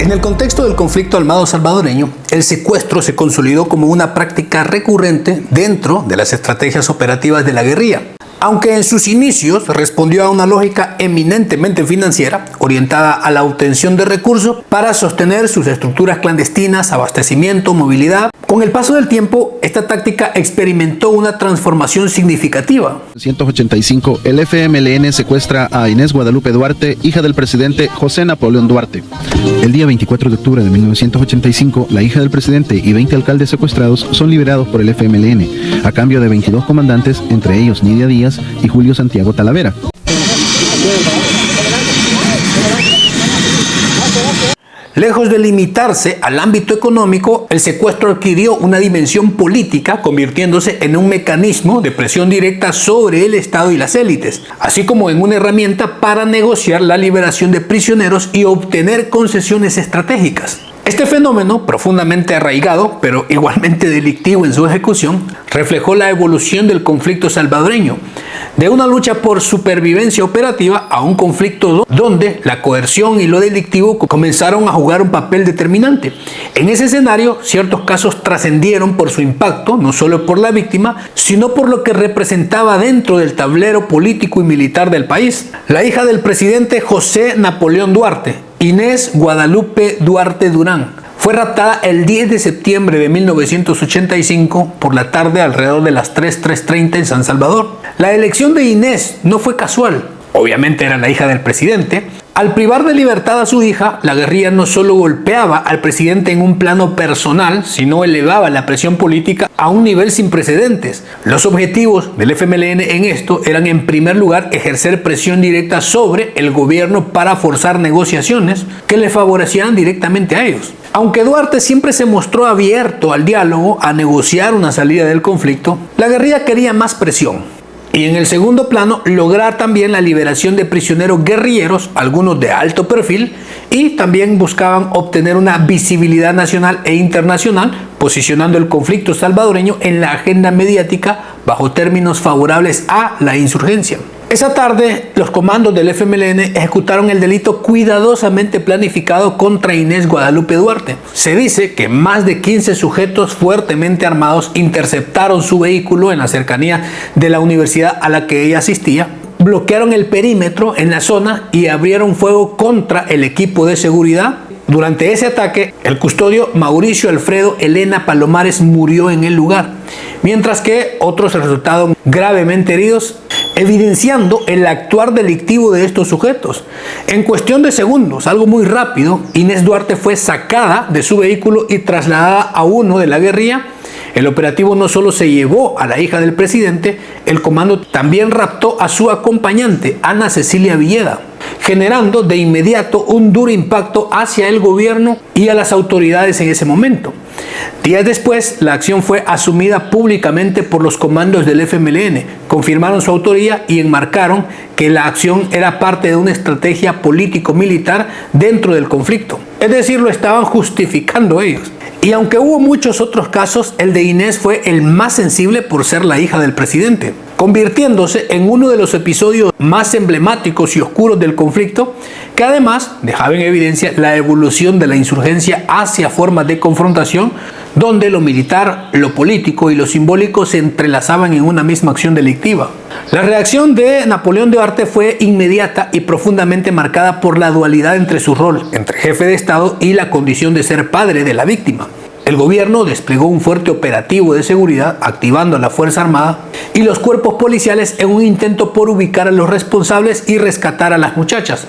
En el contexto del conflicto armado salvadoreño, el secuestro se consolidó como una práctica recurrente dentro de las estrategias operativas de la guerrilla. Aunque en sus inicios respondió a una lógica eminentemente financiera, orientada a la obtención de recursos para sostener sus estructuras clandestinas, abastecimiento, movilidad, con el paso del tiempo, esta táctica experimentó una transformación significativa. En 1985, el FMLN secuestra a Inés Guadalupe Duarte, hija del presidente José Napoleón Duarte. El día 24 de octubre de 1985, la hija del presidente y 20 alcaldes secuestrados son liberados por el FMLN, a cambio de 22 comandantes, entre ellos Nidia Díaz y Julio Santiago Talavera. Lejos de limitarse al ámbito económico, el secuestro adquirió una dimensión política, convirtiéndose en un mecanismo de presión directa sobre el Estado y las élites, así como en una herramienta para negociar la liberación de prisioneros y obtener concesiones estratégicas. Este fenómeno, profundamente arraigado, pero igualmente delictivo en su ejecución, reflejó la evolución del conflicto salvadoreño, de una lucha por supervivencia operativa a un conflicto donde la coerción y lo delictivo comenzaron a jugar un papel determinante. En ese escenario, ciertos casos trascendieron por su impacto, no solo por la víctima, sino por lo que representaba dentro del tablero político y militar del país. La hija del presidente José Napoleón Duarte, Inés Guadalupe Duarte Durán, fue raptada el 10 de septiembre de 1985 por la tarde alrededor de las 3:30 en San Salvador. La elección de Inés no fue casual, obviamente era la hija del presidente. Al privar de libertad a su hija, la guerrilla no solo golpeaba al presidente en un plano personal, sino elevaba la presión política a un nivel sin precedentes. Los objetivos del FMLN en esto eran, en primer lugar, ejercer presión directa sobre el gobierno para forzar negociaciones que le favorecieran directamente a ellos. Aunque Duarte siempre se mostró abierto al diálogo, a negociar una salida del conflicto, la guerrilla quería más presión. Y en el segundo plano, lograr también la liberación de prisioneros guerrilleros, algunos de alto perfil, y también buscaban obtener una visibilidad nacional e internacional, posicionando el conflicto salvadoreño en la agenda mediática bajo términos favorables a la insurgencia. Esa tarde, los comandos del FMLN ejecutaron el delito cuidadosamente planificado contra Inés Guadalupe Duarte. Se dice que más de 15 sujetos fuertemente armados interceptaron su vehículo en la cercanía de la universidad a la que ella asistía, bloquearon el perímetro en la zona y abrieron fuego contra el equipo de seguridad. Durante ese ataque, el custodio Mauricio Alfredo Elena Palomares murió en el lugar, mientras que otros resultaron gravemente heridos, evidenciando el actuar delictivo de estos sujetos. En cuestión de segundos, algo muy rápido, Inés Duarte fue sacada de su vehículo y trasladada a uno de la guerrilla. El operativo no solo se llevó a la hija del presidente, el comando también raptó a su acompañante, Ana Cecilia Villeda, generando de inmediato un duro impacto hacia el gobierno y a las autoridades en ese momento. Días después, la acción fue asumida públicamente por los comandos del FMLN, confirmaron su autoría y enmarcaron que la acción era parte de una estrategia político-militar dentro del conflicto. Es decir, lo estaban justificando ellos. Y aunque hubo muchos otros casos, el de Inés fue el más sensible por ser la hija del presidente, convirtiéndose en uno de los episodios más emblemáticos y oscuros del conflicto, que además dejaba en evidencia la evolución de la insurgencia hacia formas de confrontación, donde lo militar, lo político y lo simbólico se entrelazaban en una misma acción delictiva. La reacción de Napoleón Duarte fue inmediata y profundamente marcada por la dualidad entre su rol entre jefe de Estado y la condición de ser padre de la víctima. El gobierno desplegó un fuerte operativo de seguridad, activando a la Fuerza Armada y los cuerpos policiales en un intento por ubicar a los responsables y rescatar a las muchachas.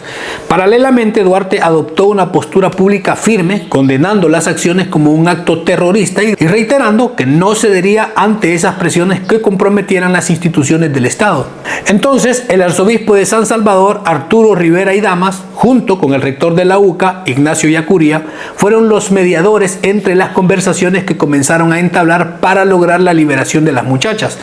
Paralelamente, Duarte adoptó una postura pública firme, condenando las acciones como un acto terrorista y reiterando que no cedería ante esas presiones que comprometieran las instituciones del Estado. Entonces, el arzobispo de San Salvador, Arturo Rivera y Damas, junto con el rector de la UCA, Ignacio Yacuría, fueron los mediadores entre las conversaciones que comenzaron a entablar para lograr la liberación de las muchachas.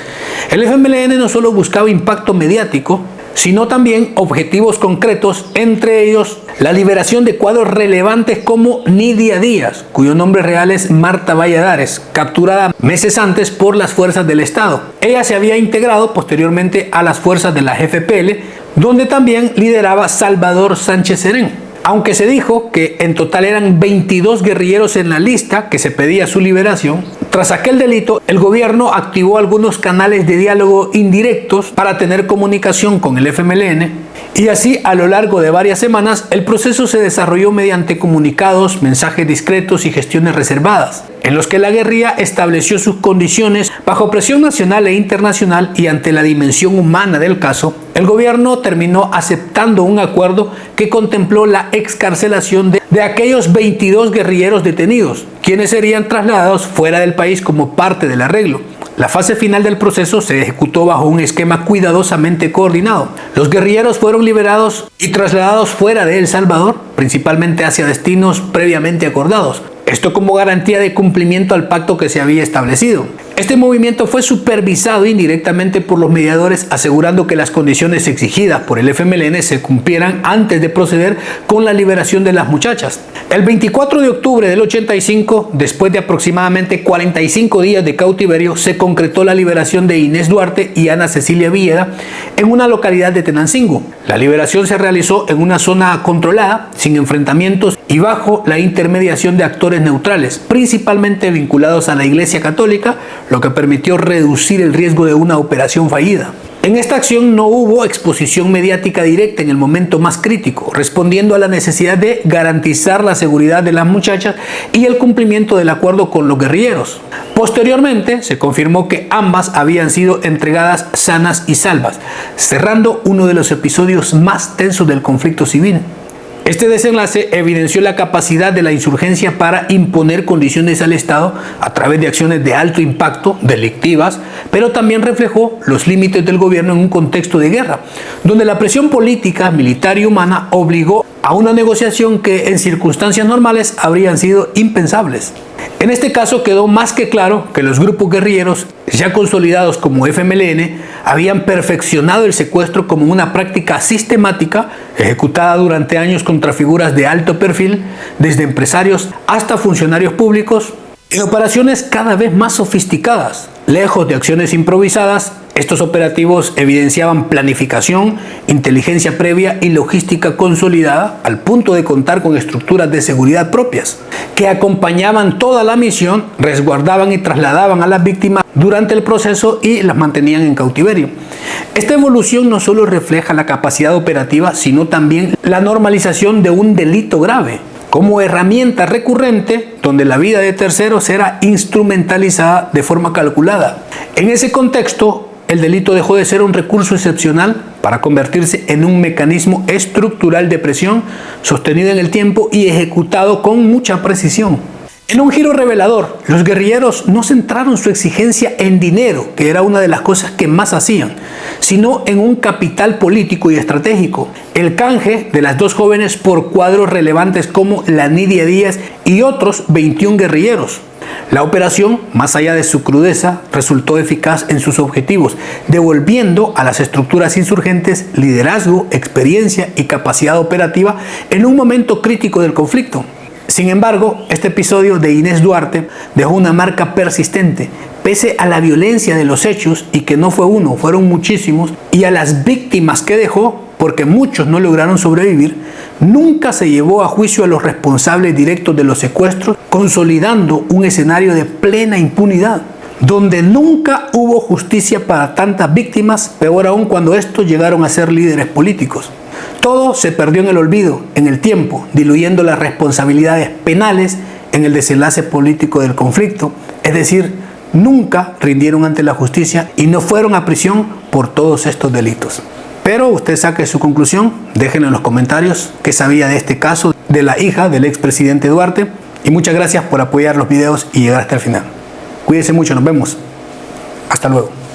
El FMLN no solo buscaba impacto mediático, sino también objetivos concretos, entre ellos la liberación de cuadros relevantes como Nidia Díaz, cuyo nombre real es Marta Valladares, capturada meses antes por las fuerzas del Estado. Ella se había integrado posteriormente a las fuerzas de la FPL, donde también lideraba Salvador Sánchez Serén. Aunque se dijo que en total eran 22 guerrilleros en la lista que se pedía su liberación, tras aquel delito el gobierno activó algunos canales de diálogo indirectos para tener comunicación con el FMLN, y así a lo largo de varias semanas el proceso se desarrolló mediante comunicados, mensajes discretos y gestiones reservadas, en los que la guerrilla estableció sus condiciones bajo presión nacional e internacional, y ante la dimensión humana del caso, el gobierno terminó aceptando un acuerdo que contempló la excarcelación de aquellos 22 guerrilleros detenidos, quienes serían trasladados fuera del país como parte del arreglo. La fase final del proceso se ejecutó bajo un esquema cuidadosamente coordinado. Los guerrilleros fueron liberados y trasladados fuera de El Salvador, principalmente hacia destinos previamente acordados. Esto como garantía de cumplimiento al pacto que se había establecido. Este movimiento fue supervisado indirectamente por los mediadores, asegurando que las condiciones exigidas por el FMLN se cumplieran antes de proceder con la liberación de las muchachas. El 24 de octubre del 85, después de aproximadamente 45 días de cautiverio, se concretó la liberación de Inés Duarte y Ana Cecilia Villeda en una localidad de Tenancingo. La liberación se realizó en una zona controlada, sin enfrentamientos y bajo la intermediación de actores neutrales, principalmente vinculados a la Iglesia Católica, lo que permitió reducir el riesgo de una operación fallida. En esta acción no hubo exposición mediática directa en el momento más crítico, respondiendo a la necesidad de garantizar la seguridad de las muchachas y el cumplimiento del acuerdo con los guerrilleros. Posteriormente se confirmó que ambas habían sido entregadas sanas y salvas, cerrando uno de los episodios más tensos del conflicto civil. Este desenlace evidenció la capacidad de la insurgencia para imponer condiciones al Estado a través de acciones de alto impacto, delictivas, pero también reflejó los límites del gobierno en un contexto de guerra, donde la presión política, militar y humana obligó a una negociación que en circunstancias normales habrían sido impensables. En este caso quedó más que claro que los grupos guerrilleros, ya consolidados como FMLN, habían perfeccionado el secuestro como una práctica sistemática ejecutada durante años contra figuras de alto perfil, desde empresarios hasta funcionarios públicos, en operaciones cada vez más sofisticadas. Lejos de acciones improvisadas, estos operativos evidenciaban planificación, inteligencia previa y logística consolidada, al punto de contar con estructuras de seguridad propias, que acompañaban toda la misión, resguardaban y trasladaban a las víctimas durante el proceso y las mantenían en cautiverio. Esta evolución no solo refleja la capacidad operativa, sino también la normalización de un delito grave, como herramienta recurrente donde la vida de terceros era instrumentalizada de forma calculada. En ese contexto, el delito dejó de ser un recurso excepcional para convertirse en un mecanismo estructural de presión sostenido en el tiempo y ejecutado con mucha precisión. En un giro revelador, los guerrilleros no centraron su exigencia en dinero, que era una de las cosas que más hacían, sino en un capital político y estratégico, el canje de las dos jóvenes por cuadros relevantes como la Nidia Díaz y otros 21 guerrilleros. La operación, más allá de su crudeza, resultó eficaz en sus objetivos, devolviendo a las estructuras insurgentes liderazgo, experiencia y capacidad operativa en un momento crítico del conflicto. Sin embargo, este episodio de Inés Duarte dejó una marca persistente, pese a la violencia de los hechos, y que no fue uno, fueron muchísimos, y a las víctimas que dejó, porque muchos no lograron sobrevivir. Nunca se llevó a juicio a los responsables directos de los secuestros, consolidando un escenario de plena impunidad, donde nunca hubo justicia para tantas víctimas, peor aún cuando estos llegaron a ser líderes políticos. Todo se perdió en el olvido, en el tiempo, diluyendo las responsabilidades penales en el desenlace político del conflicto. Es decir, nunca rindieron ante la justicia y no fueron a prisión por todos estos delitos. Pero usted saque su conclusión, déjenlo en los comentarios qué sabía de este caso de la hija del expresidente Duarte. Y muchas gracias por apoyar los videos y llegar hasta el final. Cuídense mucho, nos vemos. Hasta luego.